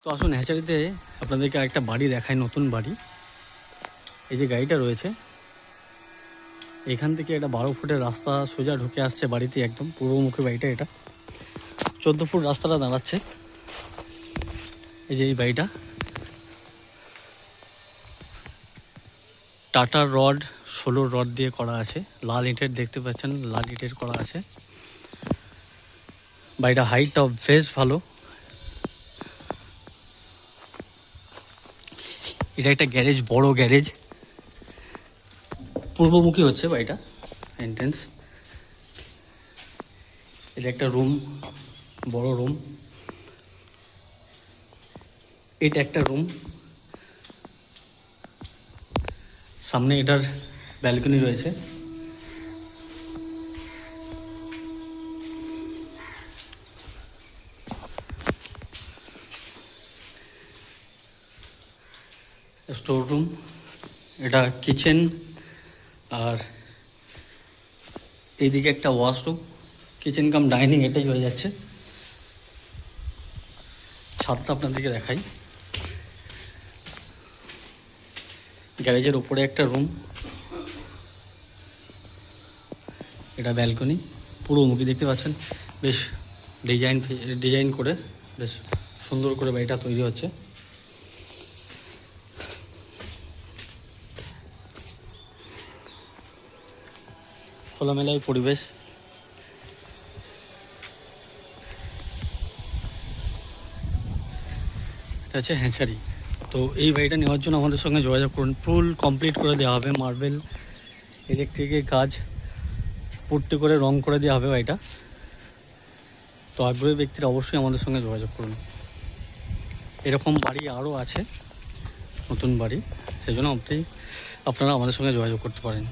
তো আসুন হ্যাচারিতে আপনাদেরকে আরেকটা বাড়ি দেখায়, নতুন বাড়ি। এই যে গাড়িটা রয়েছে, এখান থেকে একটা 12 ফুটের রাস্তা সোজা ঢুকে আসছে বাড়িতে, একদম পূর্বমুখী বাড়িটা। এটা 14 ফুট রাস্তাটা দাঁড়াচ্ছে। এই যে এই বাড়িটা টাটা রড 16 রড দিয়ে করা আছে, লাল ইটের, দেখতে পাচ্ছেন লাল ইটের করা আছে। বাড়িটা হাইটটা বেশ ভালো। এটা একটা গ্যারেজ, বড় গ্যারেজ, পূর্বমুখী হচ্ছে বাড়িটা এন্ট্রেন্স। এটা একটা রুম, বড় রুম। এটা একটা রুম, সামনে এটার ব্যালকনি রয়েছে। স্টোর রুম, এটা কিচেন, আর এইদিকে একটা ওয়াশরুম, কিচেন কাম ডাইনিং এটাই হয়ে যাচ্ছে। ছাদটা আপনাদেরকে দেখাই। গ্যারেজের উপরে একটা রুম, এটা ব্যালকনি, পুরোমুখী দেখতে পাচ্ছেন। বেশ ডিজাইন করে বেশ সুন্দর করে বাড়িটা তৈরি হচ্ছে। খোলামেলায় পরিবেশ। এটা হচ্ছে হ্যাচারি। তো এই বাড়িটা নেওয়ার জন্য আমাদের সঙ্গে যোগাযোগ করুন। ফুল কমপ্লিট করে দেওয়া হবে, মার্বেল ইলেকট্রিকের কাজ, পুট্টি করে রং করে দেওয়া হবে বাড়িটা। তো আগ্রহী ব্যক্তিরা অবশ্যই আমাদের সঙ্গে যোগাযোগ করুন। এরকম বাড়ি আরও আছে, নতুন বাড়ি, সেই জন্য আপনারা আমাদের সঙ্গে যোগাযোগ করতে পারেন।